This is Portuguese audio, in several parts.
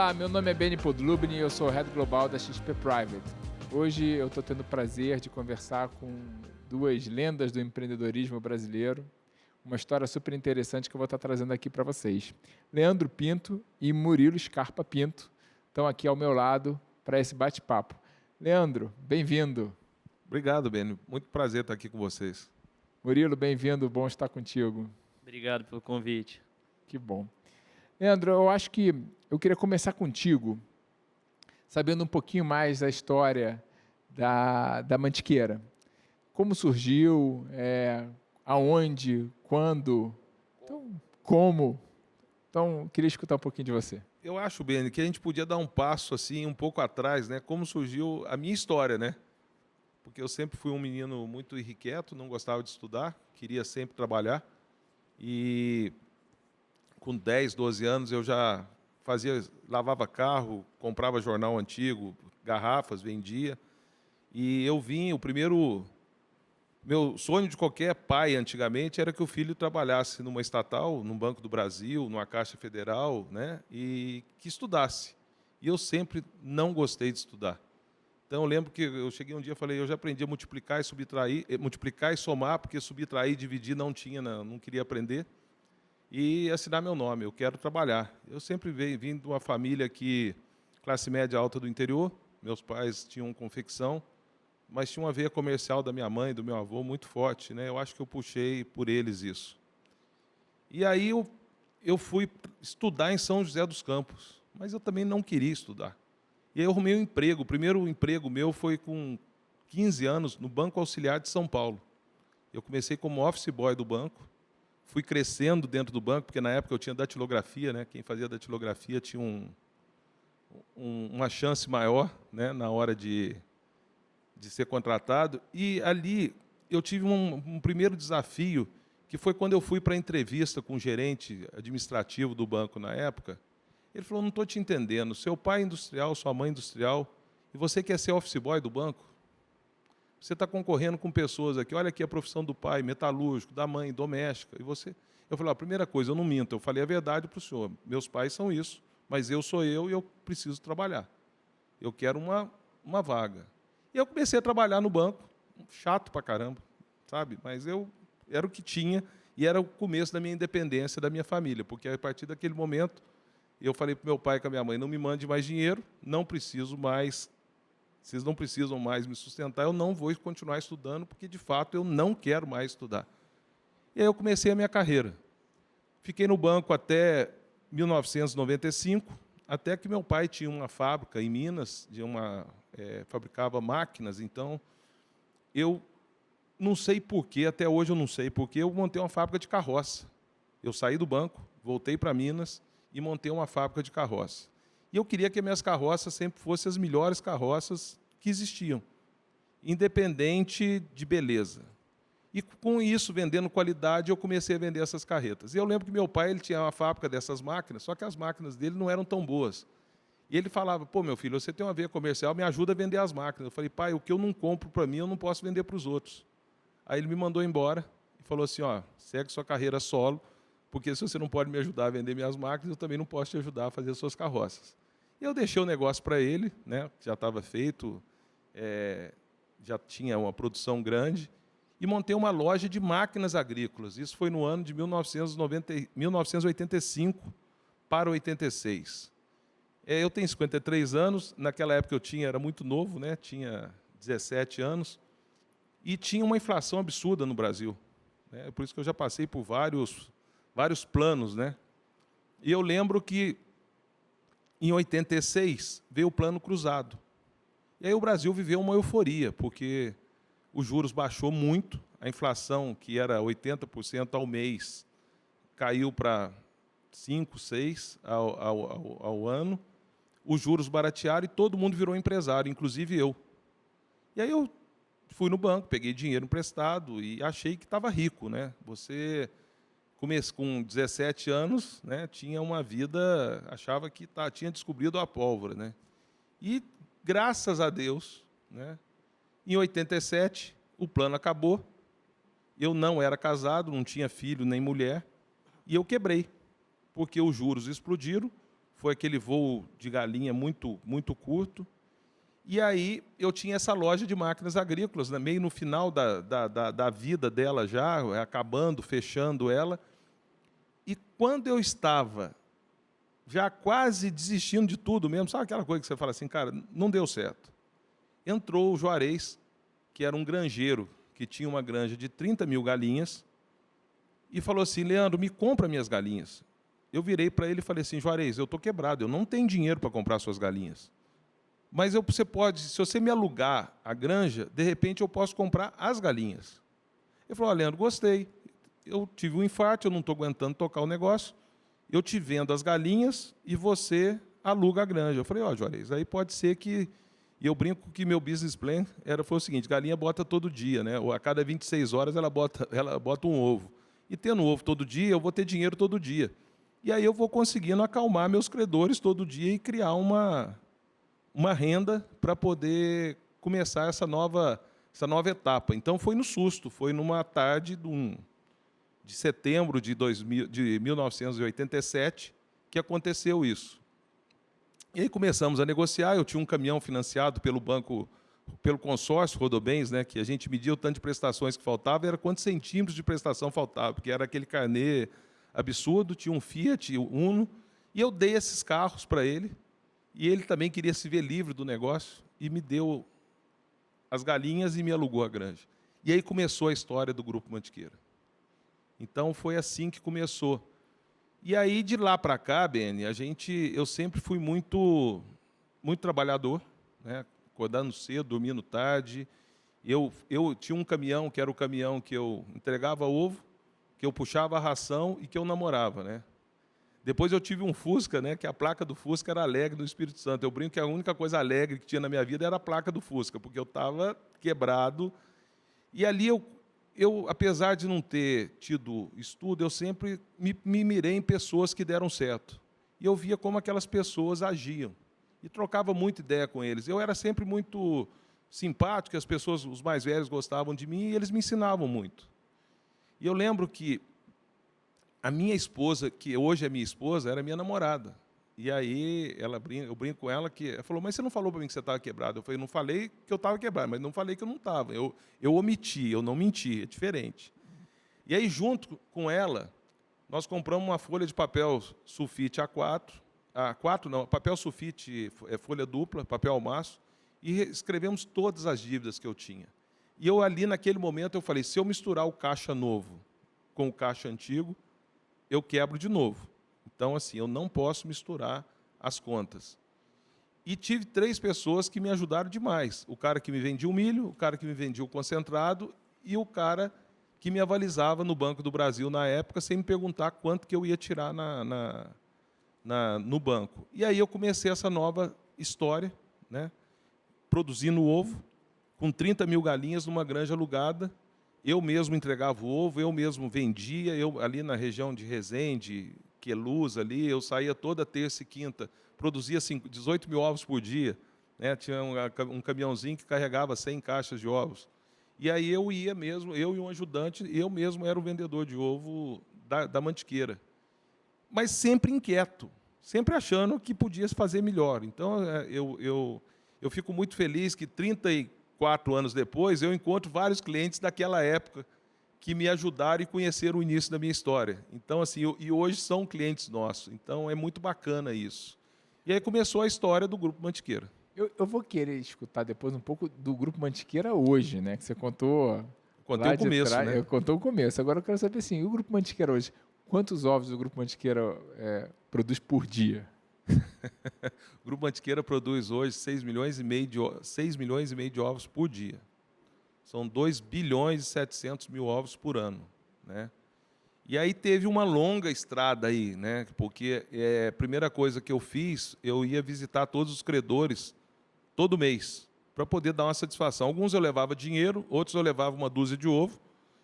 Olá, meu nome é Benny Podlubny e eu sou o Head Global da XP Private. Hoje eu estou tendo o prazer de conversar com duas lendas do empreendedorismo brasileiro, uma história super interessante que eu vou estar trazendo aqui para vocês. Leandro Pinto e Murilo Scarpa Pinto estão aqui ao meu lado para esse bate-papo. Leandro, bem-vindo. Obrigado, Benny. Muito prazer estar aqui com vocês. Murilo, bem-vindo, bom estar contigo. Obrigado pelo convite. Que bom. Leandro, eu acho que eu queria começar contigo, sabendo um pouquinho mais da história da Mantiqueira. Como surgiu, aonde, quando, então, como? Então, queria escutar um pouquinho de você. Eu acho, Benny, que a gente podia dar um passo assim, um pouco atrás, né? Como surgiu a minha história, né? Porque eu sempre fui um menino muito irrequieto, não gostava de estudar, queria sempre trabalhar. E com 10, 12 anos eu já lavava carro, comprava jornal antigo, garrafas, vendia. E eu meu sonho de qualquer pai antigamente era que o filho trabalhasse numa estatal, num Banco do Brasil, numa Caixa Federal, né? E que estudasse. E eu sempre não gostei de estudar. Então eu lembro que eu cheguei um dia e falei, eu já aprendi a multiplicar e subtrair, multiplicar e somar, porque subtrair e dividir não queria aprender. E assinar meu nome, eu quero trabalhar. Eu sempre vim de uma família classe média alta do interior, meus pais tinham confecção, mas tinha uma veia comercial da minha mãe e do meu avô muito forte, né? Eu acho que eu puxei por eles isso. E aí eu fui estudar em São José dos Campos, mas eu também não queria estudar. E aí eu arrumei um emprego. O primeiro emprego meu foi com 15 anos no Banco Auxiliar de São Paulo. Eu comecei como office boy do banco, fui crescendo dentro do banco, porque na época eu tinha datilografia, né? Quem fazia datilografia tinha uma chance maior, né? Na hora de ser contratado. E ali eu tive um primeiro desafio, que foi quando eu fui para a entrevista com o gerente administrativo do banco na época. Ele falou, não estou te entendendo, seu pai é industrial, sua mãe é industrial, e você quer ser office boy do banco? Você está concorrendo com pessoas aqui, olha aqui a profissão do pai, metalúrgico, da mãe, doméstica, e você... Eu falei, a primeira coisa, eu não minto, eu falei a verdade para o senhor, meus pais são isso, mas eu sou eu e eu preciso trabalhar. Eu quero uma vaga. E eu comecei a trabalhar no banco, chato pra caramba, sabe? Mas era o que tinha e era o começo da minha independência, da minha família, porque a partir daquele momento eu falei para meu pai e com a minha mãe, não me mande mais dinheiro, não preciso mais, vocês não precisam mais me sustentar, eu não vou continuar estudando, porque de fato eu não quero mais estudar. E aí eu comecei a minha carreira. Fiquei no banco até 1995, até que meu pai tinha uma fábrica em Minas, fabricava máquinas, então eu não sei porquê, até hoje eu não sei porquê, eu montei uma fábrica de carroça. Eu saí do banco, voltei para Minas e montei uma fábrica de carroça. E eu queria que minhas carroças sempre fossem as melhores carroças que existiam, independente de beleza. E com isso, vendendo qualidade, eu comecei a vender essas carretas. E eu lembro que meu pai ele tinha uma fábrica dessas máquinas, só que as máquinas dele não eram tão boas. E ele falava, pô, meu filho, você tem uma veia comercial, me ajuda a vender as máquinas. Eu falei, pai, o que eu não compro para mim, eu não posso vender para os outros. Aí ele me mandou embora e falou assim, ó, segue sua carreira solo, porque se você não pode me ajudar a vender minhas máquinas, eu também não posso te ajudar a fazer suas carroças. E eu deixei o negócio para ele, né, já estava feito, já tinha uma produção grande, e montei uma loja de máquinas agrícolas. Isso foi no ano de 1985 para 86. Eu tenho 53 anos, naquela época era muito novo, né? Tinha 17 anos, e tinha uma inflação absurda no Brasil. Né? Por isso que eu já passei por vários planos. Né? E eu lembro que, em 86, veio o Plano Cruzado. E aí o Brasil viveu uma euforia, porque os juros baixou muito, a inflação, que era 80% ao mês, caiu para 5%, 6% ao ano, os juros baratearam e todo mundo virou empresário, inclusive eu. E aí eu fui no banco, peguei dinheiro emprestado e achei que estava rico. Né? Você, com 17 anos, né, tinha uma vida, achava que tinha descobrido a pólvora. Né? E, graças a Deus, né, em 87, o plano acabou, eu não era casado, não tinha filho nem mulher, e eu quebrei, porque os juros explodiram, foi aquele voo de galinha muito, muito curto. E aí eu tinha essa loja de máquinas agrícolas, né, meio no final da vida dela já, acabando, fechando ela. E quando eu estava já quase desistindo de tudo mesmo, sabe aquela coisa que você fala assim, cara, não deu certo. Entrou o Juarez, que era um granjeiro, que tinha uma granja de 30 mil galinhas, e falou assim, Leandro, me compra minhas galinhas. Eu virei para ele e falei assim, Juarez, eu estou quebrado, eu não tenho dinheiro para comprar suas galinhas. Mas você pode, se você me alugar a granja, de repente eu posso comprar as galinhas. Ele falou, Leandro, gostei. Eu tive um infarto, eu não estou aguentando tocar o negócio, eu te vendo as galinhas e você aluga a granja. Eu falei, Juarez, aí pode ser que... E eu brinco que meu business plan foi o seguinte, galinha bota todo dia, né? Ou a cada 26 horas ela bota um ovo. E tendo ovo todo dia, eu vou ter dinheiro todo dia. E aí eu vou conseguindo acalmar meus credores todo dia e criar uma renda para poder começar essa nova etapa. Então, foi no susto, foi numa tarde de setembro de 1987 que aconteceu isso. E aí começamos a negociar, eu tinha um caminhão financiado pelo banco, pelo consórcio Rodobens, né, que a gente media o tanto de prestações que faltava, era quantos centímetros de prestação faltava, porque era aquele carnê absurdo, tinha um Fiat Uno, e eu dei esses carros para ele, e ele também queria se ver livre do negócio, e me deu as galinhas e me alugou a granja. E aí começou a história do Grupo Mantiqueira. Então, foi assim que começou. E aí, de lá para cá, Beni, eu sempre fui muito trabalhador, né? Acordando cedo, dormindo tarde. Eu tinha um caminhão, que era o caminhão que eu entregava ovo, que eu puxava a ração e que eu namorava, né? Depois eu tive um Fusca, né, que a placa do Fusca era Alegre do Espírito Santo. Eu brinco que a única coisa alegre que tinha na minha vida era a placa do Fusca, porque eu estava quebrado. E ali eu, apesar de não ter tido estudo, eu sempre me mirei em pessoas que deram certo. E eu via como aquelas pessoas agiam. E trocava muita ideia com eles. Eu era sempre muito simpático, as pessoas, os mais velhos, gostavam de mim e eles me ensinavam muito. E eu lembro que a minha esposa, que hoje é minha esposa, era minha namorada. E aí eu brinco com ela que ela falou, mas você não falou para mim que você estava quebrado? Eu falei, não falei que eu estava quebrado, mas não falei que eu não estava. Eu omiti, eu não menti, é diferente. E aí, junto com ela, nós compramos uma folha de papel sulfite papel sulfite folha dupla, papel almaço, e escrevemos todas as dívidas que eu tinha. E eu ali, naquele momento, eu falei, se eu misturar o caixa novo com o caixa antigo, eu quebro de novo. Então, assim, eu não posso misturar as contas. E tive 3 pessoas que me ajudaram demais. O cara que me vendia o milho, o cara que me vendia o concentrado e o cara que me avalizava no Banco do Brasil na época, sem me perguntar quanto que eu ia tirar no banco. E aí eu comecei essa nova história, né, produzindo ovo, com 30 mil galinhas numa granja alugada. Eu mesmo entregava o ovo, eu mesmo vendia, eu ali na região de Resende, Queluz, ali, eu saía toda terça e quinta, produzia 18 mil ovos por dia, né? Tinha um caminhãozinho que carregava 100 caixas de ovos. E aí eu ia mesmo, eu e um ajudante, eu mesmo era o vendedor de ovo da Mantiqueira. Mas sempre inquieto, sempre achando que podia fazer melhor. Então, eu fico muito feliz que 34 anos depois, eu encontro vários clientes daquela época que me ajudaram e conheceram o início da minha história. Então, assim, e hoje são clientes nossos. Então, é muito bacana isso. E aí começou a história do Grupo Mantiqueira. Eu vou querer escutar depois um pouco do Grupo Mantiqueira hoje, né? Que você contou... Contei o começo, né? Eu contou o começo. Agora eu quero saber, assim, o Grupo Mantiqueira hoje, quantos ovos o Grupo Mantiqueira produz por dia? O Grupo Mantiqueira produz hoje 6 milhões e meio de ovos por dia. São 2 bilhões e 700 mil ovos por ano, né? E aí teve uma longa estrada aí, né? Porque a primeira coisa que eu fiz, eu ia visitar todos os credores todo mês, para poder dar uma satisfação. Alguns eu levava dinheiro, outros eu levava uma dúzia de ovo,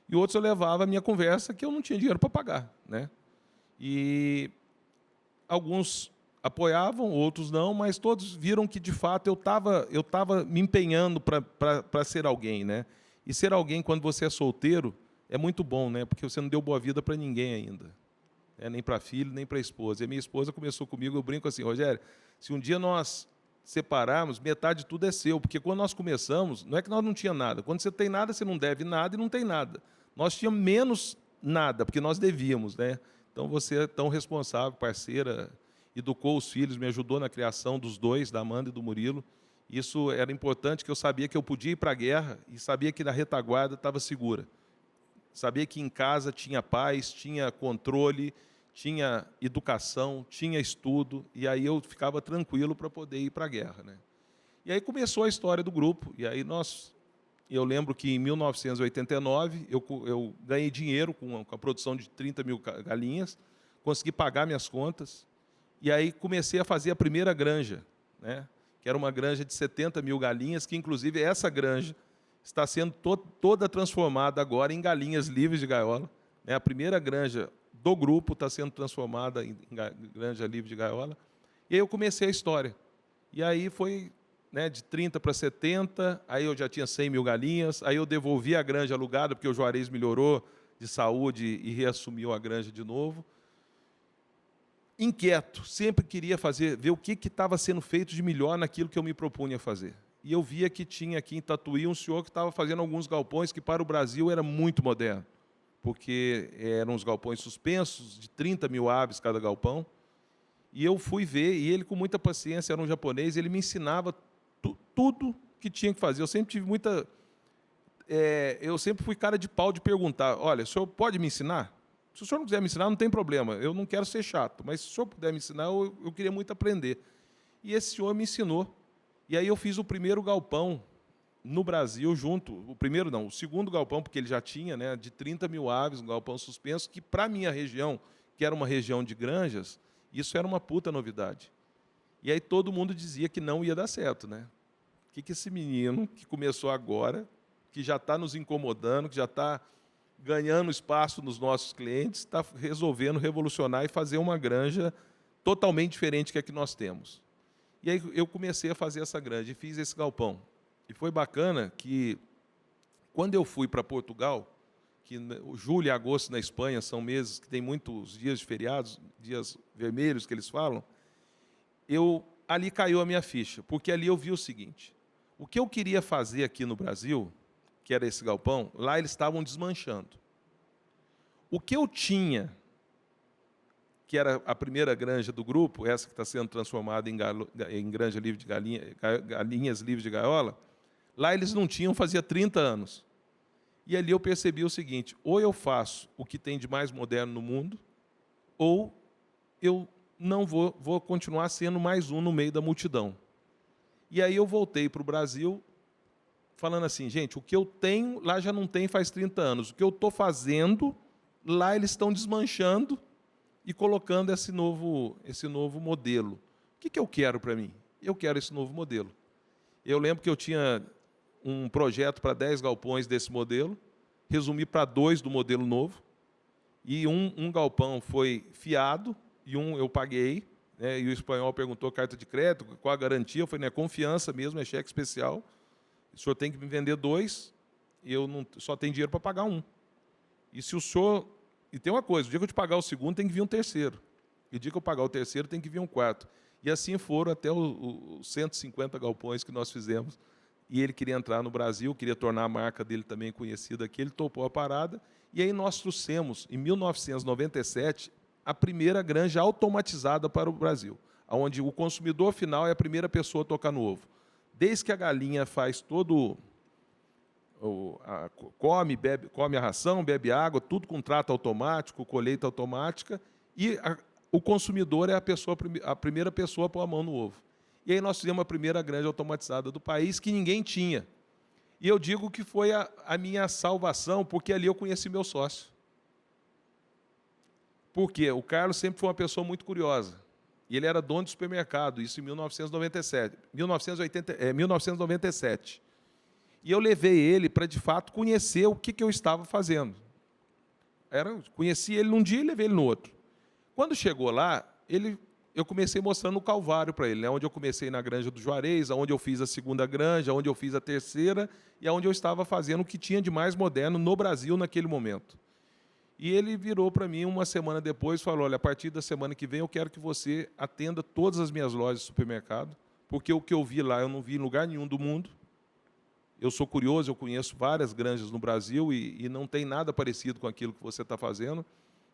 e outros eu levava a minha conversa, que eu não tinha dinheiro para pagar, né? E alguns apoiavam, outros não, mas todos viram que, de fato, eu estava me empenhando para ser alguém, né? E ser alguém, quando você é solteiro, é muito bom, né? Porque você não deu boa vida para ninguém ainda. né? Nem para filho, nem para esposa. E a minha esposa começou comigo, eu brinco assim, Rogério, se um dia nós separarmos, metade de tudo é seu, porque quando nós começamos, não é que nós não tinha nada. Quando você tem nada, você não deve nada e não tem nada. Nós tínhamos menos nada, porque nós devíamos, né? Então você é tão responsável, parceira, educou os filhos, me ajudou na criação dos dois, da Amanda e do Murilo. Isso era importante, que eu sabia que eu podia ir para a guerra e sabia que na retaguarda estava segura. Sabia que em casa tinha paz, tinha controle, tinha educação, tinha estudo, e aí eu ficava tranquilo para poder ir para a guerra, né? E aí começou a história do grupo, e aí eu lembro que em 1989 eu ganhei dinheiro com a produção de 30 mil galinhas, consegui pagar minhas contas, e aí comecei a fazer a primeira granja, né? Que era uma granja de 70 mil galinhas, que inclusive essa granja está sendo toda transformada agora em galinhas livres de gaiola, né? A primeira granja do grupo está sendo transformada em granja livre de gaiola. E aí eu comecei a história. E aí foi, né, de 30 para 70, aí eu já tinha 100 mil galinhas, aí eu devolvi a granja alugada, porque o Juarez melhorou de saúde e reassumiu a granja de novo. Inquieto, sempre queria ver o que estava sendo feito de melhor naquilo que eu me propunha fazer. E eu via que tinha aqui em Tatuí um senhor que estava fazendo alguns galpões que para o Brasil era muito moderno, porque eram uns galpões suspensos, de 30 mil aves cada galpão. E eu fui ver, e ele, com muita paciência, era um japonês, ele me ensinava tudo que tinha que fazer. Eu sempre tive eu sempre fui cara de pau de perguntar, olha, o senhor pode me ensinar? Se o senhor não quiser me ensinar, não tem problema, eu não quero ser chato, mas se o senhor puder me ensinar, eu queria muito aprender. E esse senhor me ensinou. E aí eu fiz o primeiro galpão no Brasil, o segundo galpão, porque ele já tinha, né, de 30 mil aves, um galpão suspenso, que para a minha região, que era uma região de granjas, isso era uma puta novidade. E aí todo mundo dizia que não ia dar certo, né? O que esse menino, que começou agora, que já está nos incomodando, que já está ganhando espaço nos nossos clientes, está resolvendo revolucionar e fazer uma granja totalmente diferente que a que nós temos. E aí eu comecei a fazer essa granja e fiz esse galpão. E foi bacana que, quando eu fui para Portugal, que o julho e agosto na Espanha são meses que tem muitos dias de feriados, dias vermelhos que eles falam, ali caiu a minha ficha, porque ali eu vi o seguinte, o que eu queria fazer aqui no Brasil, que era esse galpão, lá eles estavam desmanchando. O que eu tinha, que era a primeira granja do grupo, essa que está sendo transformada em granja livre de galinhas livres de gaiola, lá eles não tinham, fazia 30 anos. E ali eu percebi o seguinte, ou eu faço o que tem de mais moderno no mundo, ou eu não vou continuar sendo mais um no meio da multidão. E aí eu voltei para o Brasil, falando assim, gente, o que eu tenho, lá já não tem faz 30 anos. O que eu estou fazendo, lá eles estão desmanchando e colocando esse novo modelo. O que eu quero para mim? Eu quero esse novo modelo. Eu lembro que eu tinha um projeto para 10 galpões desse modelo, resumi para 2 do modelo novo, e um galpão foi fiado, e um eu paguei, né, e o espanhol perguntou carta de crédito, qual a garantia? Eu falei, né, confiança mesmo, é cheque especial, o senhor tem que me vender 2, eu só tenho dinheiro para pagar 1. E se o senhor... E tem uma coisa, o dia que eu te pagar o segundo, tem que vir um terceiro. E o dia que eu pagar o terceiro, tem que vir um quarto. E assim foram até os 150 galpões que nós fizemos. E ele queria entrar no Brasil, queria tornar a marca dele também conhecida aqui, ele topou a parada. E aí nós trouxemos, em 1997, a primeira granja automatizada para o Brasil, onde o consumidor final é a primeira pessoa a tocar no ovo. Desde que a galinha faz come a ração, bebe água, tudo com trato automático, colheita automática, e o consumidor é a primeira pessoa a pôr a mão no ovo. E aí nós fizemos a primeira granja automatizada do país, que ninguém tinha. E eu digo que foi a minha salvação, porque ali eu conheci meu sócio. Por quê? O Carlos sempre foi uma pessoa muito curiosa. E ele era dono de supermercado, isso em 1997. E eu levei ele para, de fato, conhecer o que eu estava fazendo. Conheci ele num dia e levei ele no outro. Quando chegou lá, eu comecei mostrando o Calvário para ele, né, onde eu comecei na granja do Juarez, onde eu fiz a segunda granja, onde eu fiz a terceira, e onde eu estava fazendo o que tinha de mais moderno no Brasil naquele momento. E ele virou para mim uma semana depois e falou, olha, a partir da semana que vem eu quero que você atenda todas as minhas lojas de supermercado, porque o que eu vi lá eu não vi em lugar nenhum do mundo. Eu sou curioso, eu conheço várias granjas no Brasil e não tem nada parecido com aquilo que você está fazendo,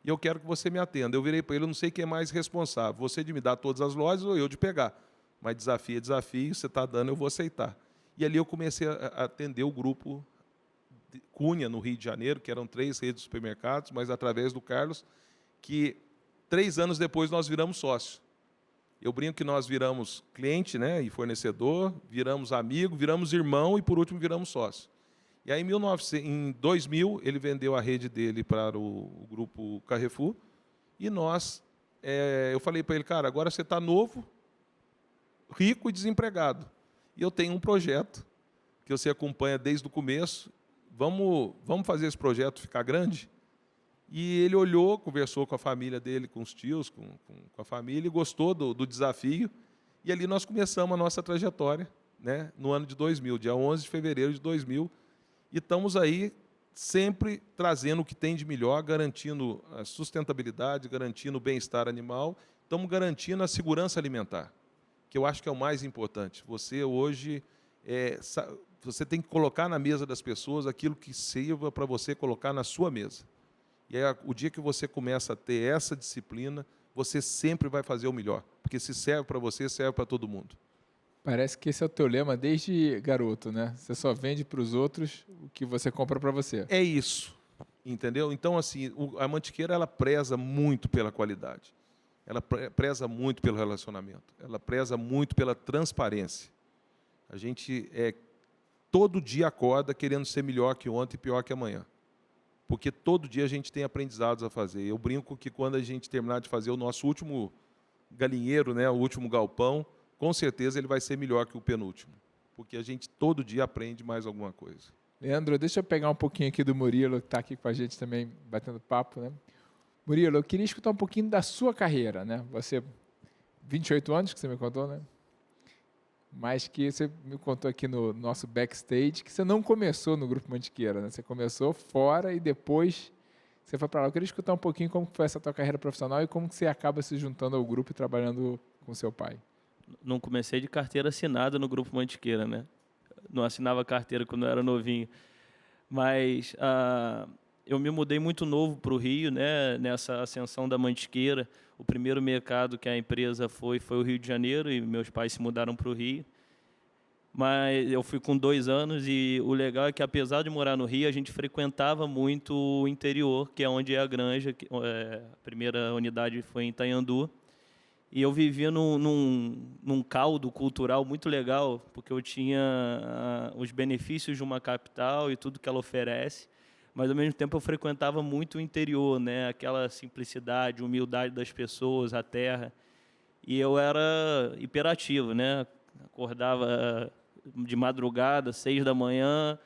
e eu quero que você me atenda. Eu virei para ele, eu não sei quem é mais responsável, você de me dar todas as lojas ou eu de pegar. Mas desafio é desafio, você está dando, eu vou aceitar. E ali eu comecei a atender o grupo Cunha, no Rio de Janeiro, que eram 3 redes de supermercados, mas através do Carlos, que 3 anos depois nós viramos sócios. Eu brinco que nós viramos cliente, né, e fornecedor, viramos amigo, viramos irmão e, por último, viramos sócio. E aí, em 2000, ele vendeu a rede dele para o grupo Carrefour e eu falei para ele, cara, agora você está novo, rico e desempregado. E eu tenho um projeto que você acompanha desde o começo. Vamos fazer esse projeto ficar grande? E ele olhou, conversou com a família dele, com os tios, com a família, e gostou do desafio. E ali nós começamos a nossa trajetória, né, no ano de 2000, dia 11 de fevereiro de 2000. E estamos aí sempre trazendo o que tem de melhor, garantindo a sustentabilidade, garantindo o bem-estar animal, estamos garantindo a segurança alimentar, que eu acho que é o mais importante. Você hoje, você tem que colocar na mesa das pessoas aquilo que sirva para você colocar na sua mesa. E aí, o dia que você começa a ter essa disciplina, você sempre vai fazer o melhor, porque se serve para você, serve para todo mundo. Parece que esse é o teu lema desde garoto, né? Você só vende para os outros o que você compra para você. É isso, entendeu? Então, assim, a Mantiqueira, ela preza muito pela qualidade. Ela preza muito pelo relacionamento. Ela preza muito pela transparência. A gente todo dia acorda querendo ser melhor que ontem e pior que amanhã. Porque todo dia a gente tem aprendizados a fazer. Eu brinco que quando a gente terminar de fazer o nosso último galinheiro, né, o último galpão, com certeza ele vai ser melhor que o penúltimo. Porque a gente todo dia aprende mais alguma coisa. Leandro, deixa eu pegar um pouquinho aqui do Murilo, que está aqui com a gente também, batendo papo, né? Murilo, eu queria escutar um pouquinho da sua carreira, né? Você, 28 anos que você me contou, né? Mas que você me contou aqui no nosso backstage que você não começou no Grupo Mantiqueira, né? Você começou fora e depois você foi para lá. Eu queria escutar um pouquinho como foi essa tua carreira profissional e como que você acaba se juntando ao grupo e trabalhando com seu pai. Não comecei de carteira assinada no Grupo Mantiqueira, né? Não assinava carteira quando eu era novinho. Mas eu me mudei muito novo para o Rio, né? Nessa ascensão da Mantiqueira. O primeiro mercado que a empresa foi o Rio de Janeiro e meus pais se mudaram para o Rio. Mas eu fui com 2 anos e o legal é que, apesar de morar no Rio, a gente frequentava muito o interior, que é onde é a granja. A primeira unidade foi em Itanhandu. E eu vivia num caldo cultural muito legal, porque eu tinha os benefícios de uma capital e tudo que ela oferece, mas, ao mesmo tempo, eu frequentava muito o interior, né? Aquela simplicidade, humildade das pessoas, a terra. E eu era hiperativo, né? Acordava de madrugada, 6 da manhã,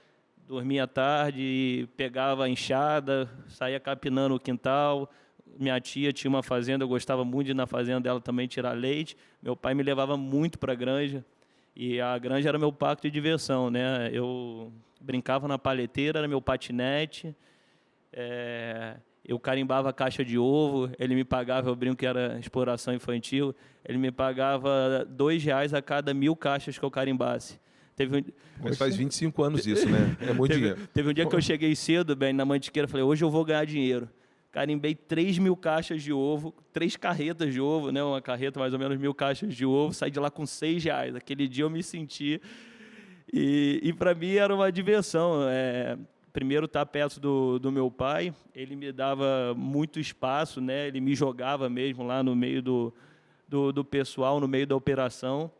dormia à tarde, pegava a enxada, saía capinando o quintal. Minha tia tinha uma fazenda, eu gostava muito de ir na fazenda dela também tirar leite. Meu pai me levava muito para a granja, e a granja era meu parque de diversão, né? Eu brincava na paleteira, era meu patinete, eu carimbava a caixa de ovo, ele me pagava, eu brinco que era exploração infantil, ele me pagava R$2 a cada 1000 caixas que eu carimbasse. Mas faz 25 anos isso, né? É muito dinheiro. Teve um dia que eu cheguei cedo, bem, na Mantiqueira, falei, hoje eu vou ganhar dinheiro. Carimbei 3.000 caixas de ovo, 3 carretas de ovo, né? Uma carreta, mais ou menos 1.000 caixas de ovo, saí de lá com R$6. Aquele dia eu me senti... E para mim era uma diversão. Primeiro, estar perto do meu pai, ele me dava muito espaço, né? Ele me jogava mesmo lá no meio do pessoal, no meio da operação.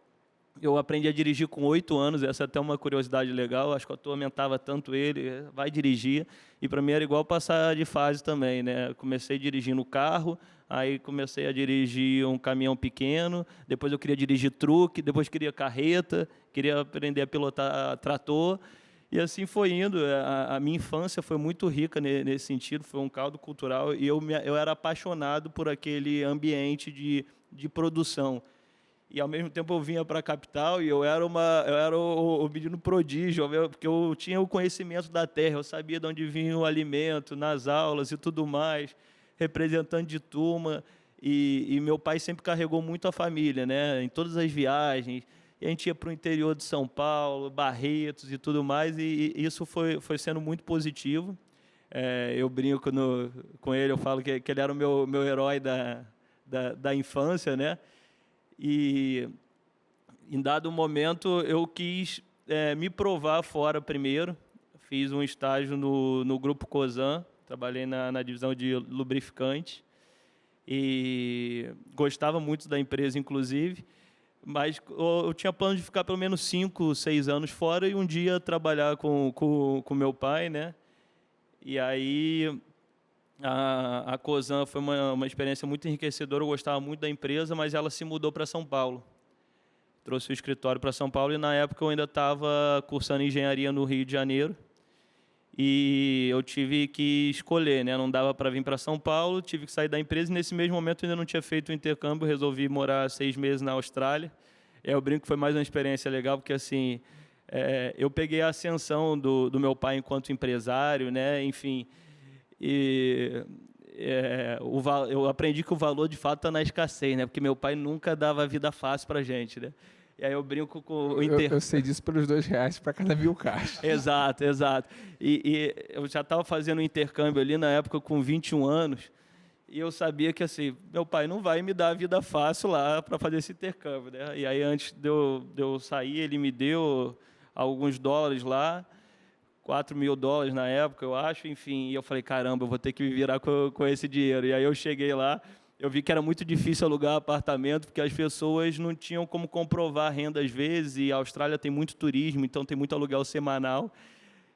Eu aprendi a dirigir com 8 anos, essa é até uma curiosidade legal, acho que eu atormentava tanto ele, vai dirigir, e para mim era igual passar de fase também, né? Comecei dirigindo carro, aí comecei a dirigir um caminhão pequeno, depois eu queria dirigir truque, depois queria carreta, queria aprender a pilotar trator, e assim foi indo. A minha infância foi muito rica nesse sentido, foi um caldo cultural, e eu era apaixonado por aquele ambiente de produção. e, ao mesmo tempo, eu vinha para a capital e eu era o menino prodígio, porque eu tinha o conhecimento da terra, eu sabia de onde vinha o alimento, nas aulas e tudo mais, representante de turma, e meu pai sempre carregou muito a família, né, em todas as viagens, e a gente ia para o interior de São Paulo, Barretos e tudo mais, e isso foi sendo muito positivo. Eu brinco com ele, eu falo que ele era o meu herói da infância, né? E, em dado momento, eu quis me provar fora primeiro. Fiz um estágio no Grupo Cosan, trabalhei na divisão de lubrificante, e gostava muito da empresa, inclusive, mas eu tinha plano de ficar pelo menos 5, 6 anos fora e um dia trabalhar com meu pai, né? E aí a Cosan foi uma experiência muito enriquecedora, eu gostava muito da empresa, mas ela se mudou para São Paulo. Trouxe o escritório para São Paulo e, na época, eu ainda estava cursando engenharia no Rio de Janeiro. E eu tive que escolher, né? Não dava para vir para São Paulo, tive que sair da empresa. E, nesse mesmo momento, eu ainda não tinha feito o intercâmbio, resolvi morar 6 meses na Austrália. Eu brinco que foi mais uma experiência legal, porque, assim, eu peguei a ascensão do meu pai enquanto empresário, né? Enfim, e eu aprendi que o valor, de fato, está na escassez, né? Porque meu pai nunca dava vida fácil para a gente, né? E aí eu brinco com o Eu sei disso pelos R$2 para cada 1.000 caixas. Exato, exato. E eu já estava fazendo um intercâmbio ali na época com 21 anos, e eu sabia que, assim, meu pai não vai me dar a vida fácil lá para fazer esse intercâmbio, né? E aí, antes de eu sair, ele me deu alguns dólares lá, $4.000 na época, eu acho, enfim, e eu falei, caramba, eu vou ter que me virar com esse dinheiro. E aí eu cheguei lá, eu vi que era muito difícil alugar apartamento, porque as pessoas não tinham como comprovar a renda às vezes, e a Austrália tem muito turismo, então tem muito aluguel semanal.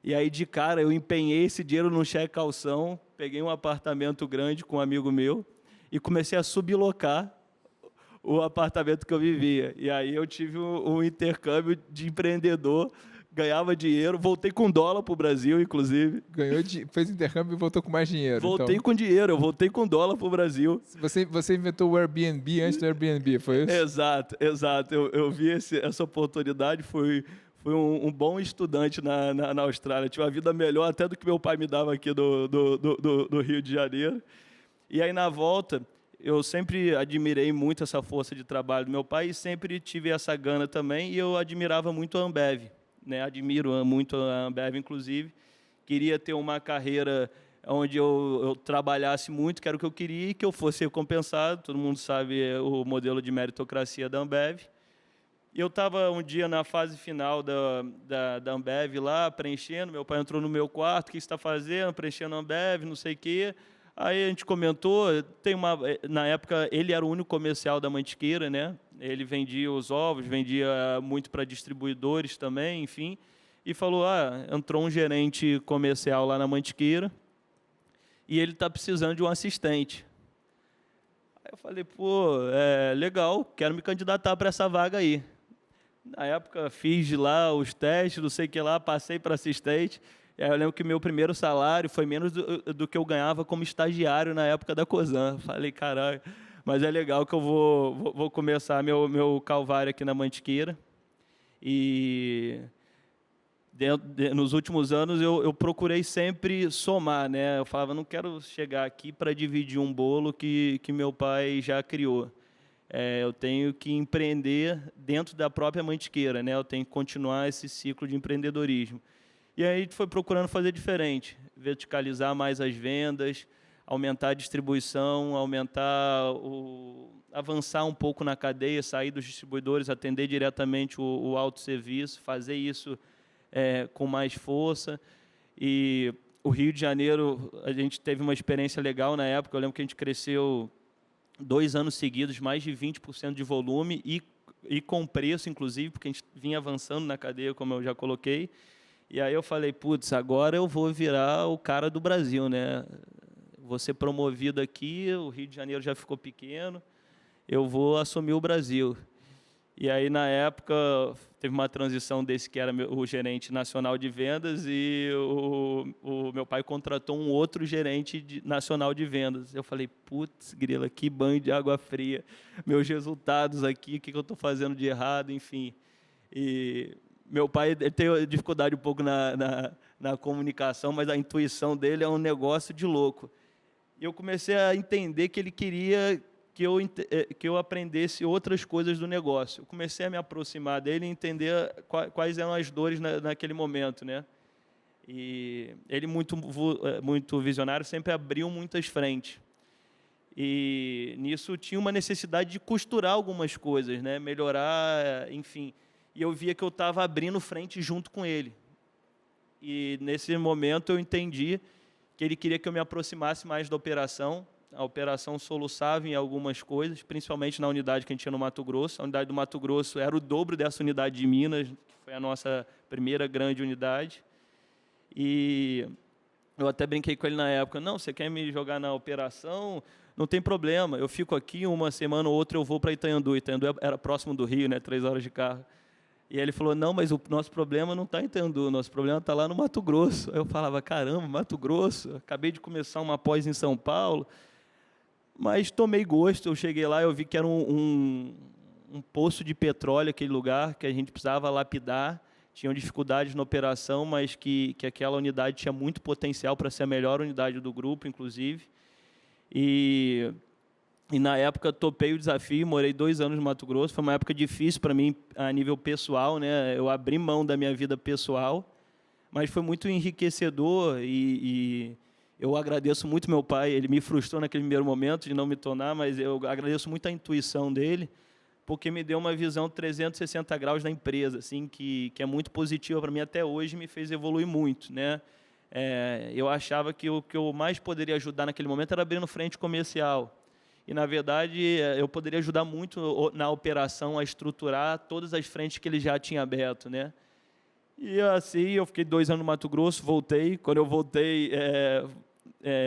E aí, de cara, eu empenhei esse dinheiro num cheque calção, peguei um apartamento grande com um amigo meu e comecei a sublocar o apartamento que eu vivia. E aí eu tive um intercâmbio de empreendedor, ganhava dinheiro, voltei com dólar para o Brasil, inclusive. Fez intercâmbio e voltou com mais dinheiro. Voltei então. Com dinheiro, eu voltei com dólar para o Brasil. Você inventou o Airbnb antes do Airbnb, foi isso? Exato, exato. Eu vi essa oportunidade, fui um bom estudante na Austrália. Tive uma vida melhor até do que meu pai me dava aqui do Rio de Janeiro. E aí, na volta, eu sempre admirei muito essa força de trabalho do meu pai e sempre tive essa gana também, e eu admirava muito a Ambev, né? Admiro muito a Ambev, inclusive. Queria ter uma carreira onde eu trabalhasse muito, que era o que eu queria, e que eu fosse recompensado. Todo mundo sabe o modelo de meritocracia da Ambev. E eu estava um dia na fase final da Ambev lá, preenchendo. Meu pai entrou no meu quarto, o que você está fazendo? Preenchendo a Ambev, não sei o quê. Aí a gente comentou, na época ele era o único comercial da Mantiqueira, né? Ele vendia os ovos, vendia muito para distribuidores também, enfim. E falou, entrou um gerente comercial lá na Mantiqueira e ele está precisando de um assistente. Aí eu falei, pô, legal, quero me candidatar para essa vaga aí. Na época fiz lá os testes, não sei o que lá, passei para assistente. E aí eu lembro que meu primeiro salário foi menos do que eu ganhava como estagiário na época da Cosan. Falei, caralho, mas é legal que eu vou começar meu calvário aqui na Mantiqueira. E nos últimos anos eu procurei sempre somar, né? Eu falava, não quero chegar aqui para dividir um bolo que meu pai já criou. Eu tenho que empreender dentro da própria Mantiqueira, né? Eu tenho que continuar esse ciclo de empreendedorismo. E aí a gente foi procurando fazer diferente, verticalizar mais as vendas, aumentar a distribuição, avançar um pouco na cadeia, sair dos distribuidores, atender diretamente o autosserviço, fazer isso com mais força. E o Rio de Janeiro, a gente teve uma experiência legal na época, eu lembro que a gente cresceu 2 anos seguidos, mais de 20% de volume e com preço, inclusive, porque a gente vinha avançando na cadeia, como eu já coloquei. E aí eu falei, putz, agora eu vou virar o cara do Brasil, né? Vou ser promovido aqui, o Rio de Janeiro já ficou pequeno, eu vou assumir o Brasil. E aí, na época, teve uma transição desse que era o gerente nacional de vendas e o meu pai contratou um outro gerente nacional de vendas. Eu falei, putz, grila, que banho de água fria. Meus resultados aqui, o que eu estou fazendo de errado, enfim. E meu pai ele tem dificuldade um pouco na comunicação, mas a intuição dele é um negócio de louco. E eu comecei a entender que ele queria que eu aprendesse outras coisas do negócio. Eu comecei a me aproximar dele e entender quais eram as dores naquele momento, né? E ele, muito visionário, sempre abriu muitas frentes. E nisso tinha uma necessidade de costurar algumas coisas, né? Melhorar, enfim. E eu via que eu estava abrindo frente junto com ele. E, nesse momento, eu entendi que ele queria que eu me aproximasse mais da operação. A operação soluçava em algumas coisas, principalmente na unidade que a gente tinha no Mato Grosso. A unidade do Mato Grosso era o dobro dessa unidade de Minas, que foi a nossa primeira grande unidade. E eu até brinquei com ele na época, não, você quer me jogar na operação? Não tem problema, eu fico aqui, uma semana ou outra eu vou para Itanhandu. Itanhandu era próximo do Rio, né, 3 horas de carro. E aí ele falou, não, mas o nosso problema não está em Itanhandu, nosso problema está lá no Mato Grosso. Aí eu falava, caramba, Mato Grosso, acabei de começar uma pós em São Paulo. Mas tomei gosto, eu cheguei lá, eu vi que era um poço de petróleo, aquele lugar, que a gente precisava lapidar, tinham dificuldades na operação, mas que aquela unidade tinha muito potencial para ser a melhor unidade do grupo, inclusive. E na época topei o desafio, morei 2 anos no Mato Grosso, foi uma época difícil para mim a nível pessoal, né? Eu abri mão da minha vida pessoal, mas foi muito enriquecedor e eu agradeço muito meu pai, ele me frustrou naquele primeiro momento de não me tornar, mas eu agradeço muito a intuição dele, porque me deu uma visão 360 graus da empresa, assim, que é muito positiva para mim até hoje, me fez evoluir muito, né? Eu achava que o que eu mais poderia ajudar naquele momento era abrindo frente comercial. E, na verdade, eu poderia ajudar muito na operação a estruturar todas as frentes que ele já tinha aberto, né? E assim, eu fiquei 2 anos no Mato Grosso, voltei. Quando eu voltei,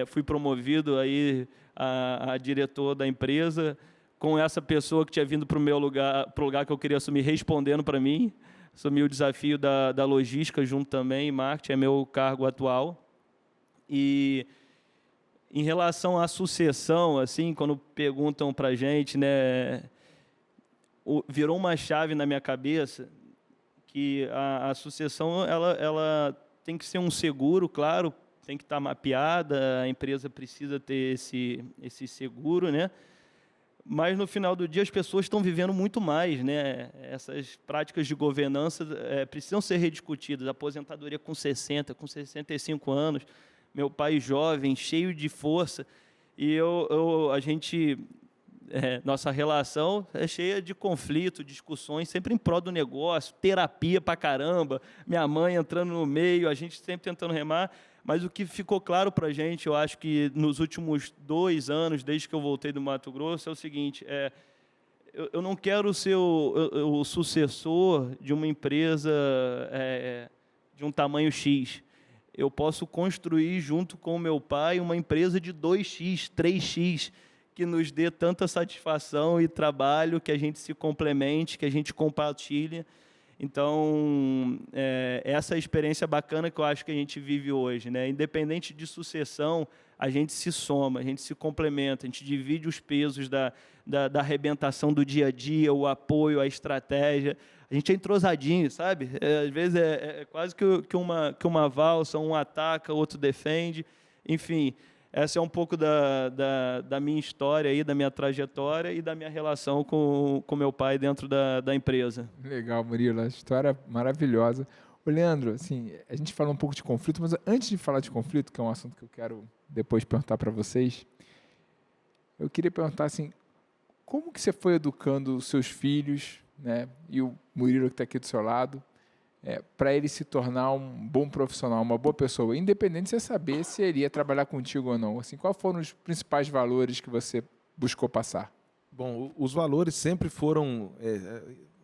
fui promovido aí a diretor da empresa, com essa pessoa que tinha vindo para o meu lugar, para o lugar que eu queria assumir, respondendo para mim. Assumi o desafio da logística junto também, marketing, é meu cargo atual. E em relação à sucessão, assim, quando perguntam para a gente, né, virou uma chave na minha cabeça que a sucessão ela tem que ser um seguro, claro, tem que estar mapeada, a empresa precisa ter esse seguro, né? Mas, no final do dia, as pessoas estão vivendo muito mais, né? Essas práticas de governança precisam ser rediscutidas. Aposentadoria com 60, com 65 anos, meu pai jovem, cheio de força, e nossa relação é cheia de conflito, discussões, sempre em prol do negócio, terapia pra caramba, minha mãe entrando no meio, a gente sempre tentando remar. Mas o que ficou claro para a gente, eu acho que nos últimos 2 anos, desde que eu voltei do Mato Grosso, é o seguinte, eu não quero ser o sucessor de uma empresa de um tamanho X. Eu posso construir, junto com o meu pai, uma empresa de 2X, 3X, que nos dê tanta satisfação e trabalho, que a gente se complemente, que a gente compartilhe. Então, essa é a experiência bacana que eu acho que a gente vive hoje, né? Independente de sucessão, a gente se soma, a gente se complementa, a gente divide os pesos da arrebentação do dia a dia, o apoio, a estratégia. A gente é entrosadinho, sabe? Às vezes é quase que uma valsa, um ataca, outro defende. Enfim, essa é um pouco da minha história, aí, da minha trajetória e da minha relação com meu pai dentro da empresa. Legal, Murilo, a história maravilhosa. Ô, Leandro, assim, a gente falou um pouco de conflito, mas antes de falar de conflito, que é um assunto que eu quero depois perguntar para vocês, eu queria perguntar assim, como que você foi educando os seus filhos, né, e o Murilo que está aqui do seu lado, para ele se tornar um bom profissional, uma boa pessoa, independente de você saber se ele ia trabalhar contigo ou não. Assim, quais foram os principais valores que você buscou passar? Bom, os valores sempre foram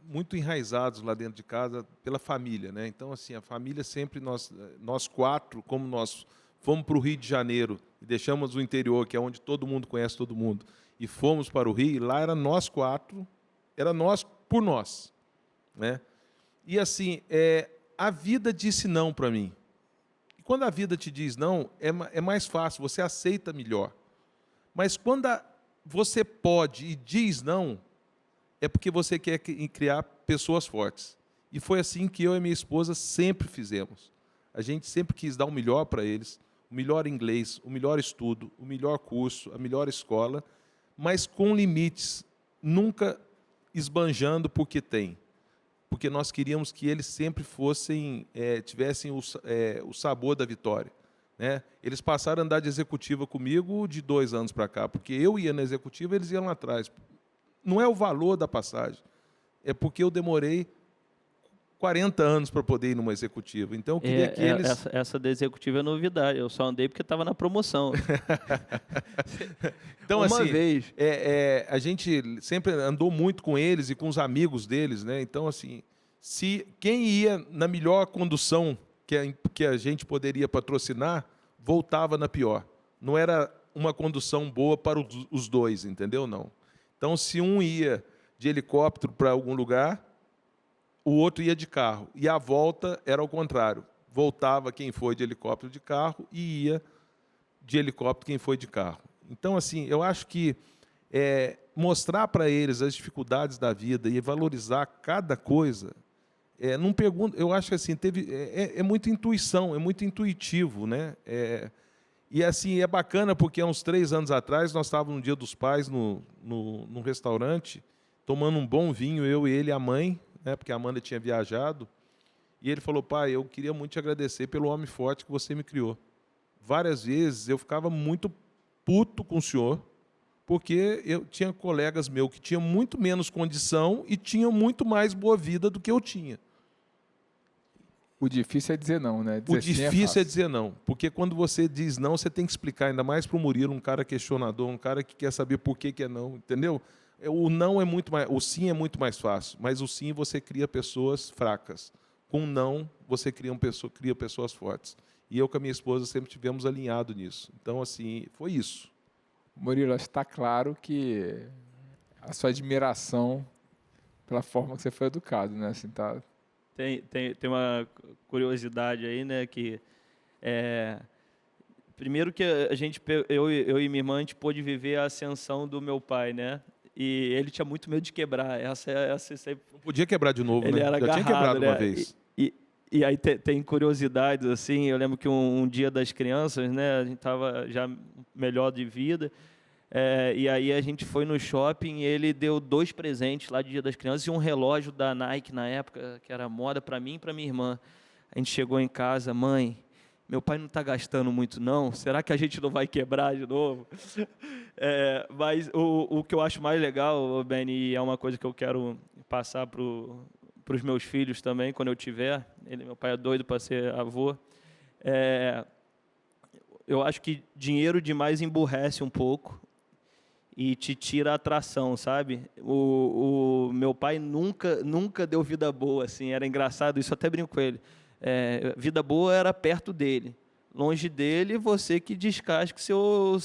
muito enraizados lá dentro de casa pela família, né? Então, assim, a família sempre, nós 4, como nós fomos para o Rio de Janeiro e deixamos o interior, que é onde todo mundo conhece todo mundo, e fomos para o Rio, e lá era nós 4, era nós por nós, né? E assim, a vida disse não para mim. E quando a vida te diz não, é mais fácil, você aceita melhor. Mas quando você pode e diz não, é porque você quer criar pessoas fortes. E foi assim que eu e minha esposa sempre fizemos. A gente sempre quis dar o melhor para eles, o melhor inglês, o melhor estudo, o melhor curso, a melhor escola, mas com limites, nunca esbanjando porque tem. Porque nós queríamos que eles sempre tivessem o sabor da vitória, né? Eles passaram a andar de executiva comigo de 2 anos para cá, porque eu ia na executiva, eles iam lá atrás. Não é o valor da passagem, é porque eu demorei 40 anos para poder ir numa executiva. Então, eu queria que eles... Essa da executiva é novidade. Eu só andei porque estava na promoção. Então, Uma assim, vez. a gente sempre andou muito com eles e com os amigos deles, né? Então, assim, quem ia na melhor condução que a gente poderia patrocinar, voltava na pior. Não era uma condução boa para os dois, entendeu? Não. Então, se um ia de helicóptero para algum lugar, o outro ia de carro. E a volta era ao contrário. Voltava quem foi de helicóptero de carro e ia de helicóptero quem foi de carro. Então, assim, eu acho que mostrar para eles as dificuldades da vida e valorizar cada coisa, não pergunto, eu acho que assim, é muita intuição, é muito intuitivo, né? E assim, é bacana porque há uns 3 anos atrás nós estávamos no Dia dos Pais num restaurante, tomando um bom vinho, eu e ele e a mãe, né, porque a Amanda tinha viajado, e ele falou: pai, eu queria muito te agradecer pelo homem forte que você me criou. Várias vezes eu ficava muito puto com o senhor, porque eu tinha colegas meus que tinham muito menos condição e tinham muito mais boa vida do que eu tinha. O difícil é dizer não, né? O difícil é dizer não, porque quando você diz não, você tem que explicar, ainda mais para o Murilo, um cara questionador, um cara que quer saber por que é não, entendeu? O não é muito mais, o sim é muito mais fácil, mas o sim você cria pessoas fracas. Com o não, você cria pessoas fortes. E eu com a minha esposa sempre tivemos alinhado nisso. Então, assim, foi isso. Murilo, está claro que a sua admiração pela forma que você foi educado, né? Assim, tá... Tem uma curiosidade aí, né? Que primeiro que eu e minha irmã, a gente pôde viver a ascensão do meu pai, né? E ele tinha muito medo de quebrar. Essa sempre... Não podia quebrar de novo, ele né? era Já agarrado, tinha quebrado né? uma vez. E aí tem curiosidades, assim, eu lembro que um dia das crianças, né, a gente estava já melhor de vida, e aí a gente foi no shopping e ele deu 2 presentes lá de Dia das Crianças e um relógio da Nike na época, que era moda, para mim e para minha irmã. A gente chegou em casa: mãe, meu pai não está gastando muito não, será que a gente não vai quebrar de novo? Mas o que eu acho mais legal, Benny, e é uma coisa que eu quero passar para os meus filhos também, quando eu tiver, meu pai é doido para ser avô, eu acho que dinheiro demais emburrece um pouco e te tira a atração, sabe? O meu pai nunca deu vida boa, assim, era engraçado, isso até brinco com ele. Vida boa era perto dele, longe dele, você que descasque seu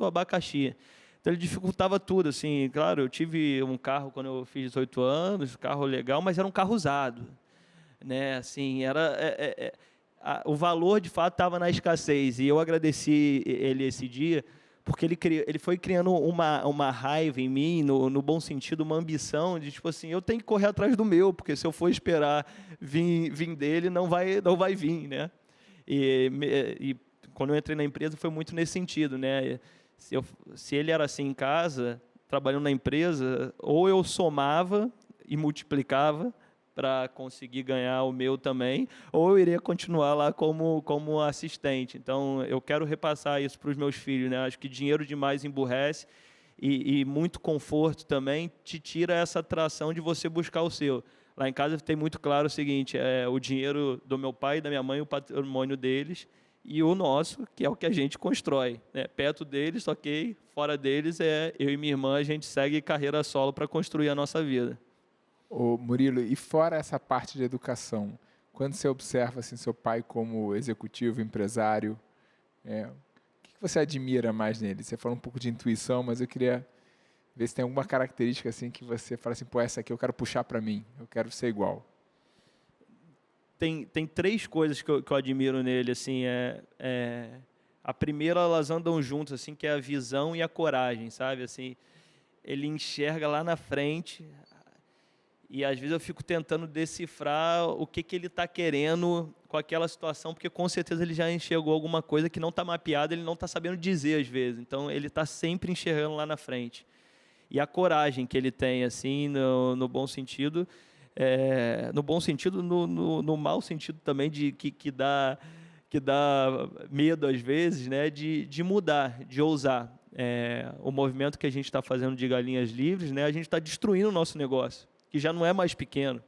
abacaxi. Então, ele dificultava tudo, assim. Claro, eu tive um carro quando eu fiz 18 anos, carro legal, mas era um carro usado, né? Assim, o valor, de fato, estava na escassez. E eu agradeci ele esse dia, porque ele foi criando uma raiva em mim, no bom sentido, uma ambição de, tipo assim, eu tenho que correr atrás do meu, porque se eu for esperar vir dele, não vai vir, né? E quando eu entrei na empresa, foi muito nesse sentido, né? Se ele era assim em casa, trabalhando na empresa, ou eu somava e multiplicava para conseguir ganhar o meu também, ou eu iria continuar lá como assistente. Então, eu quero repassar isso para os meus filhos, né? Acho que dinheiro demais emburrece e muito conforto também te tira essa atração de você buscar o seu. Lá em casa tem muito claro o seguinte: o dinheiro do meu pai e da minha mãe, o patrimônio deles, e o nosso, que é o que a gente constrói, né? Perto deles, ok, fora deles, eu e minha irmã, a gente segue carreira solo para construir a nossa vida. Ô, Murilo, e fora essa parte de educação, quando você observa assim, seu pai como executivo, empresário, o que você admira mais nele? Você falou um pouco de intuição, mas eu queria Vê se tem alguma característica assim que você fala assim, pô, essa aqui eu quero puxar para mim, eu quero ser igual. Tem 3 coisas que eu admiro nele, assim, a primeira, elas andam juntas, assim, que é a visão e a coragem, sabe? Assim, ele enxerga lá na frente e às vezes eu fico tentando decifrar o que ele está querendo com aquela situação, porque com certeza ele já enxergou alguma coisa que não está mapeada, ele não está sabendo dizer às vezes. Então ele está sempre enxergando lá na frente. E a coragem que ele tem, assim, no bom sentido, no bom sentido, no mau sentido também, que dá medo às vezes, né, de mudar, de ousar. O movimento que a gente está fazendo de Galinhas Livres, né, a gente está destruindo o nosso negócio, que já não é mais pequeno,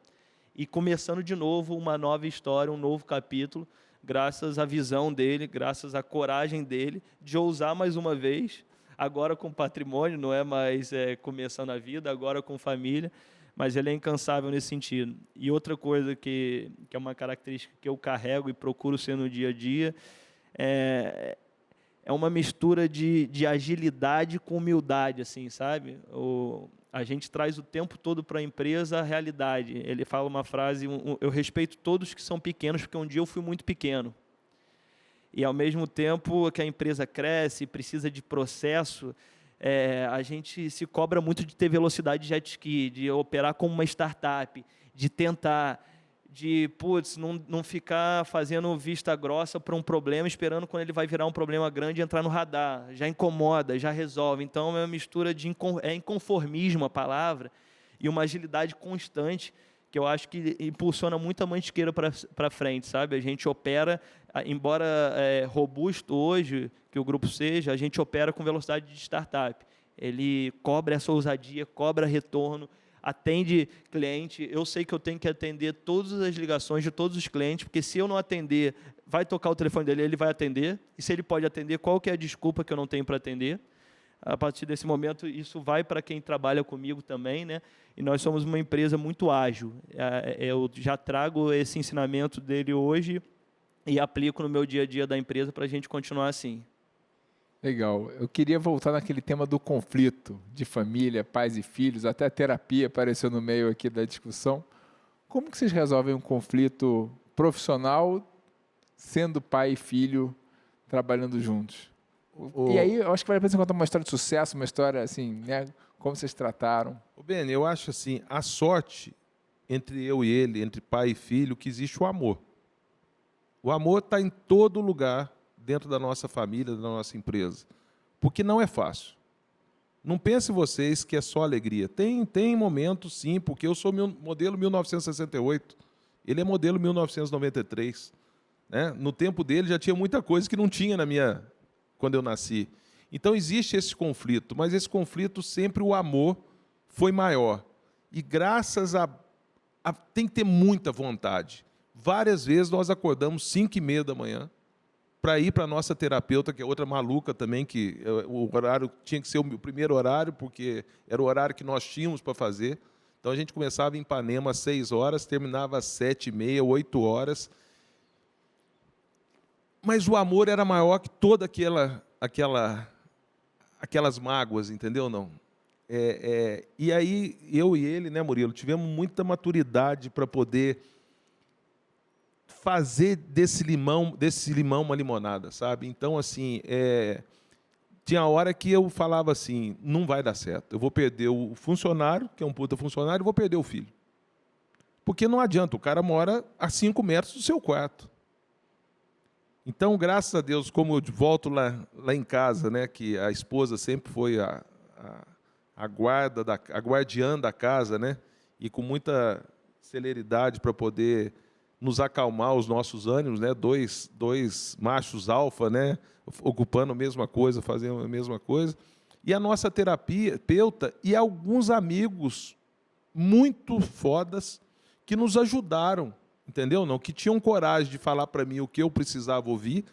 e começando de novo uma nova história, um novo capítulo, graças à visão dele, graças à coragem dele, de ousar mais uma vez, agora com patrimônio, não é mais começando a vida, agora com família, mas ele é incansável nesse sentido. E outra coisa que é uma característica que eu carrego e procuro ser no dia a dia, é uma mistura de agilidade com humildade, assim, sabe? A gente traz o tempo todo para a empresa a realidade. Ele fala uma frase, eu respeito todos que são pequenos, porque um dia eu fui muito pequeno. E, ao mesmo tempo que a empresa cresce, precisa de processo, a gente se cobra muito de ter velocidade de jet ski, de operar como uma startup, de tentar, de não ficar fazendo vista grossa para um problema, esperando quando ele vai virar um problema grande entrar no radar. Já incomoda, já resolve. Então, é uma mistura de inconformismo, a palavra, e uma agilidade constante, que eu acho que impulsiona muito a Mantiqueira para frente, sabe? A gente opera, embora robusto hoje, que o grupo seja, a gente opera com velocidade de startup. Ele cobra essa ousadia, cobra retorno, atende cliente. Eu sei que eu tenho que atender todas as ligações de todos os clientes, porque se eu não atender, vai tocar o telefone dele, ele vai atender. E se ele pode atender, qual que é a desculpa que eu não tenho para atender? A partir desse momento, isso vai para quem trabalha comigo também, né? E nós somos uma empresa muito ágil. Eu já trago esse ensinamento dele hoje e aplico no meu dia a dia da empresa para a gente continuar assim. Legal. Eu queria voltar naquele tema do conflito de família, pais e filhos, até a terapia apareceu no meio aqui da discussão. Como que vocês resolvem um conflito profissional sendo pai e filho trabalhando juntos? E aí, eu acho que vale a pena contar uma história de sucesso, uma história assim, né? Como vocês trataram. Beni, eu acho assim, a sorte entre eu e ele, entre pai e filho, que existe o amor. O amor está em todo lugar dentro da nossa família, da nossa empresa. Porque não é fácil. Não pensem vocês que é só alegria. Tem momentos, sim, porque eu sou modelo 1968, ele é modelo 1993. Né? No tempo dele já tinha muita coisa que não tinha quando eu nasci. Então, existe esse conflito, mas esse conflito sempre o amor foi maior. E graças tem que ter muita vontade. Várias vezes nós acordamos 5h30 da manhã para ir para a nossa terapeuta, que é outra maluca também, que o horário tinha que ser o primeiro horário, porque era o horário que nós tínhamos para fazer. Então, a gente começava em Ipanema às 6 horas, terminava às 7h30, 8 horas. Mas o amor era maior que toda aquelas mágoas, entendeu? Não. E aí, eu e ele, né, Murilo, tivemos muita maturidade para poder fazer desse limão uma limonada, sabe? Então, assim, tinha hora que eu falava assim, não vai dar certo. Eu vou perder o funcionário, que é um puta funcionário, e vou perder o filho. Porque não adianta, o cara mora a 5 metros do seu quarto. Então, graças a Deus, como eu volto lá em casa, né, que a esposa sempre foi a guardiã da casa, né, e com muita celeridade para poder nos acalmar os nossos ânimos, né, dois machos alfa, né, ocupando a mesma coisa, fazendo a mesma coisa, e a nossa terapeuta e alguns amigos muito fodas que nos ajudaram, entendeu? Não, que tinham coragem de falar para mim o que eu precisava ouvir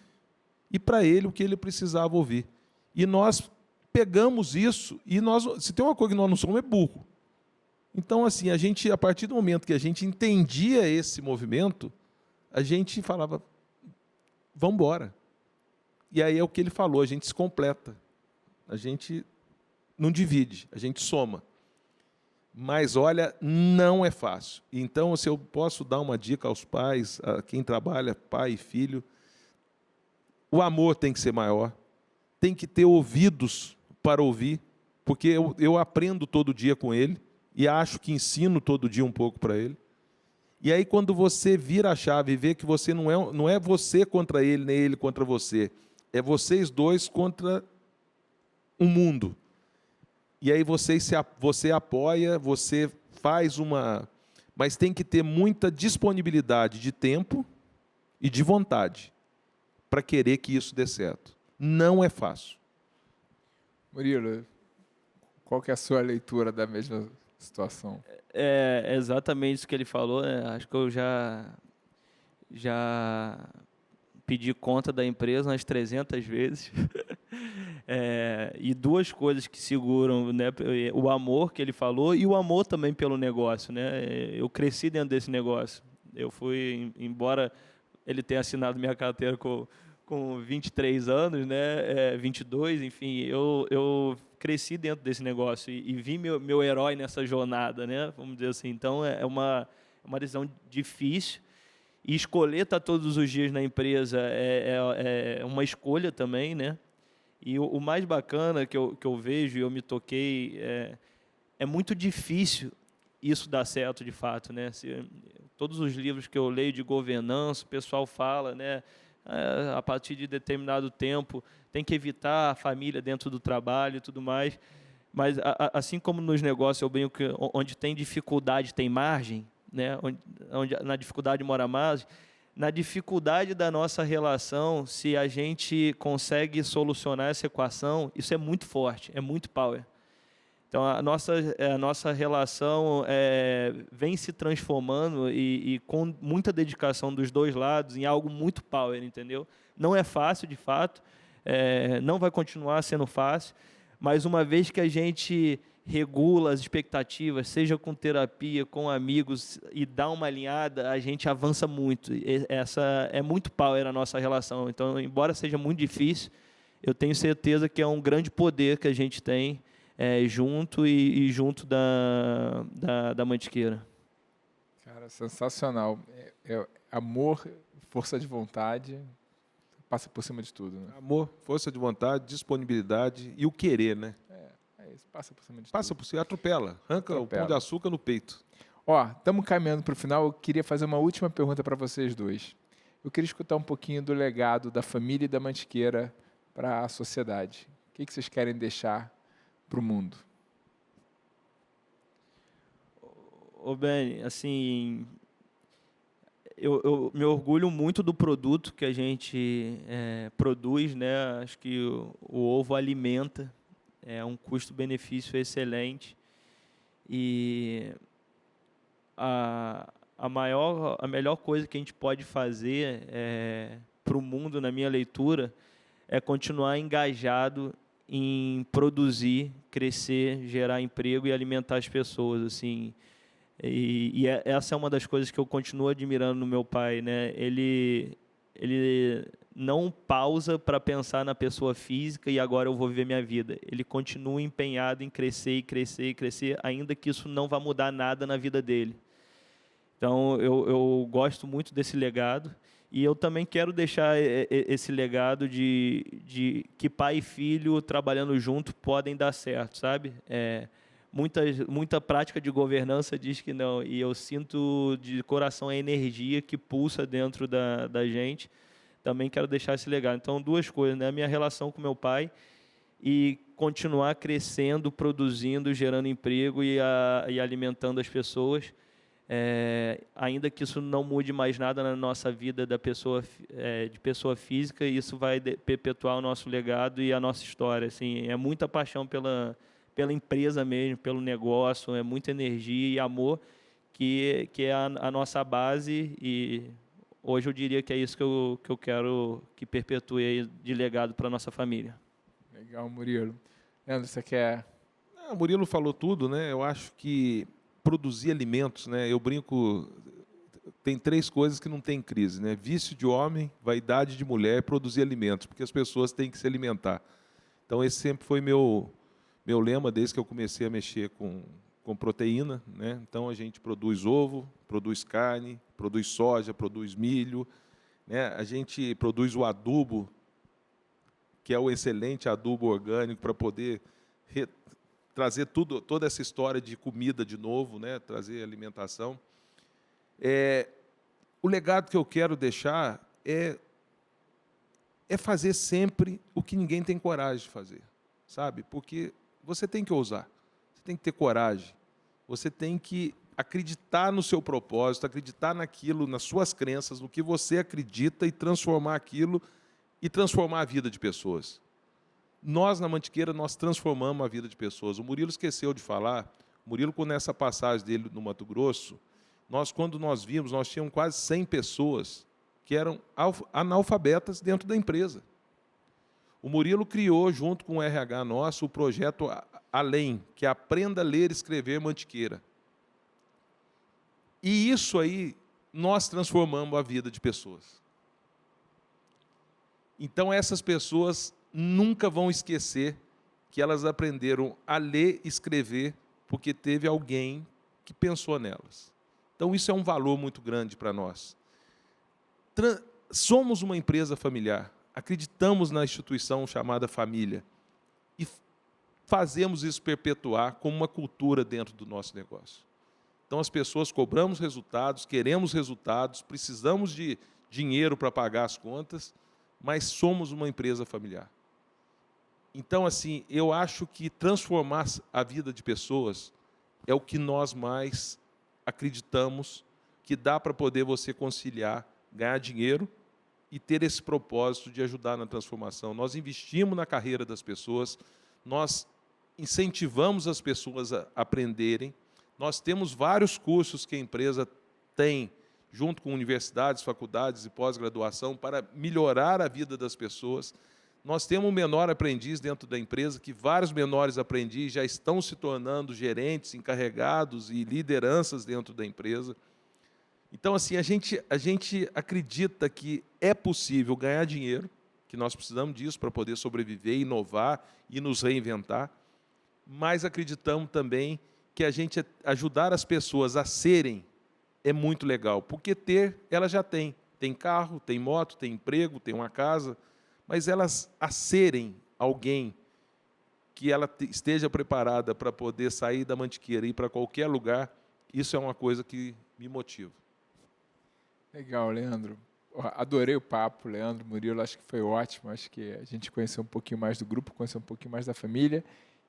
e para ele o que ele precisava ouvir. E nós pegamos isso e se tem uma coisa que nós não somos é burro. Então, assim, a partir do momento que a gente entendia esse movimento, a gente falava, vamos embora. E aí é o que ele falou, a gente se completa. A gente não divide, a gente soma. Mas, olha, não é fácil. Então, se eu posso dar uma dica aos pais, a quem trabalha, pai e filho, o amor tem que ser maior, tem que ter ouvidos para ouvir, porque eu aprendo todo dia com ele e acho que ensino todo dia um pouco para ele. E aí, quando você vira a chave e vê que você não é você contra ele, nem ele contra você, é vocês dois contra o mundo. E aí você apoia, você faz uma... Mas tem que ter muita disponibilidade de tempo e de vontade para querer que isso dê certo. Não é fácil. Murilo, qual que é a sua leitura da mesma situação? É exatamente isso que ele falou, né? Acho que eu já pedi conta da empresa umas 300 vezes. E duas coisas que seguram, né? O amor que ele falou e o amor também pelo negócio, né? Eu cresci dentro desse negócio. Eu fui, embora ele tenha assinado minha carteira com 23 anos, né? 22, enfim, eu cresci dentro desse negócio e vi meu herói nessa jornada, né? Vamos dizer assim. Então, é uma decisão difícil. E escolher estar todos os dias na empresa é uma escolha também, né? E o mais bacana que eu vejo, e eu me toquei, é muito difícil isso dar certo de fato, né? Todos os livros que eu leio de governança, o pessoal fala, né? A partir de determinado tempo, tem que evitar a família dentro do trabalho e tudo mais. Mas, assim como nos negócios, eu brinco que onde tem dificuldade tem margem, né? Onde na dificuldade mora margem. Na dificuldade da nossa relação, se a gente consegue solucionar essa equação, isso é muito forte, é muito power. Então, a nossa relação vem se transformando e com muita dedicação dos dois lados em algo muito power, entendeu? Não é fácil, de fato, não vai continuar sendo fácil, mas uma vez que a gente regula as expectativas, seja com terapia, com amigos, e dá uma alinhada, a gente avança muito. Essa é muito power a nossa relação. Então, embora seja muito difícil, eu tenho certeza que é um grande poder que a gente tem junto e junto da Mantiqueira. Cara, sensacional. Amor, força de vontade, passa por cima de tudo, né? Amor, força de vontade, disponibilidade e o querer, né? Isso, passa por cima de tudo. Passa por cima, atropela, arranca o pão de açúcar no peito. Ó, estamos caminhando para o final. Eu queria fazer uma última pergunta para vocês dois. Eu queria escutar um pouquinho do legado da família e da Mantiqueira para a sociedade. O que vocês querem deixar para o mundo? Ô Ben, assim, eu me orgulho muito do produto que a gente produz, né? Acho que o ovo alimenta, é um custo-benefício excelente e a melhor coisa que a gente pode fazer para o mundo, na minha leitura, é continuar engajado em produzir, crescer, gerar emprego e alimentar as pessoas, assim. Essa é uma das coisas que eu continuo admirando no meu pai, né? Ele não pausa para pensar na pessoa física e agora eu vou viver minha vida. Ele continua empenhado em crescer e crescer e crescer, ainda que isso não vá mudar nada na vida dele. Então, eu gosto muito desse legado e eu também quero deixar esse legado de que pai e filho trabalhando junto podem dar certo, sabe? Muita prática de governança diz que não, e eu sinto de coração a energia que pulsa dentro da gente. Também quero deixar esse legado. Então, duas coisas, né? A minha relação com meu pai e continuar crescendo, produzindo, gerando emprego e alimentando as pessoas. Ainda que isso não mude mais nada na nossa vida de pessoa física, isso vai perpetuar o nosso legado e a nossa história. Assim, é muita paixão pela empresa mesmo, pelo negócio, é muita energia e amor que é a nossa base e hoje eu diria que é isso que eu quero que perpetue aí de legado para a nossa família. Legal, Murilo. Leandro, você quer... O Murilo falou tudo, né? Eu acho que produzir alimentos, né? Eu brinco, tem 3 coisas que não tem crise, né? Vício de homem, vaidade de mulher e produzir alimentos, porque as pessoas têm que se alimentar. Então, esse sempre foi meu meu lema desde que eu comecei a mexer com proteína, né? Então, a gente produz ovo, produz carne, produz soja, produz milho, né? A gente produz o adubo, que é o excelente adubo orgânico, para poder trazer toda essa história de comida de novo, né? Trazer alimentação. O legado que eu quero deixar é fazer sempre o que ninguém tem coragem de fazer, sabe? Porque você tem que ousar, você tem que ter coragem, você tem que acreditar no seu propósito, acreditar naquilo, nas suas crenças, no que você acredita e transformar aquilo e transformar a vida de pessoas. Nós, na Mantiqueira, nós transformamos a vida de pessoas. O Murilo esqueceu de falar, o Murilo, com essa passagem dele no Mato Grosso, quando nós vimos, nós tínhamos quase 100 pessoas que eram analfabetas dentro da empresa. O Murilo criou, junto com o RH nosso, o projeto Além, que é Aprenda a Ler e Escrever Mantiqueira. E isso aí, nós transformamos a vida de pessoas. Então, essas pessoas nunca vão esquecer que elas aprenderam a ler e escrever porque teve alguém que pensou nelas. Então, isso é um valor muito grande para nós. Somos uma empresa familiar, acreditamos na instituição chamada família e fazemos isso perpetuar como uma cultura dentro do nosso negócio. Então, as pessoas cobramos resultados, queremos resultados, precisamos de dinheiro para pagar as contas, mas somos uma empresa familiar. Então, assim, eu acho que transformar a vida de pessoas é o que nós mais acreditamos que dá para poder você conciliar, ganhar dinheiro e ter esse propósito de ajudar na transformação. Nós investimos na carreira das pessoas, nós incentivamos as pessoas a aprenderem, nós temos vários cursos que a empresa tem, junto com universidades, faculdades e pós-graduação, para melhorar a vida das pessoas. Nós temos um menor aprendiz dentro da empresa, que vários menores aprendizes já estão se tornando gerentes, encarregados e lideranças dentro da empresa. Então, assim, a gente acredita que é possível ganhar dinheiro, que nós precisamos disso para poder sobreviver, inovar e nos reinventar, mas acreditamos também que a gente ajudar as pessoas a serem é muito legal, porque elas já têm. Tem carro, tem moto, tem emprego, tem uma casa, mas elas a serem alguém que ela esteja preparada para poder sair da Mantiqueira e ir para qualquer lugar, isso é uma coisa que me motiva. Legal, Leandro. Adorei o papo, Leandro, Murilo, acho que foi ótimo, acho que a gente conheceu um pouquinho mais do grupo, conheceu um pouquinho mais da família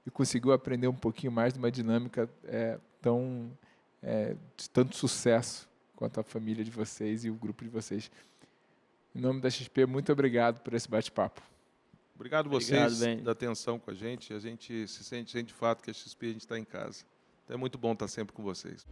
e conseguiu aprender um pouquinho mais de uma dinâmica de tanto sucesso quanto a família de vocês e o grupo de vocês. Em nome da XP, muito obrigado por esse bate-papo. Obrigado a vocês da atenção com a gente se sente de fato que a XP a gente está em casa. Então é muito bom estar sempre com vocês.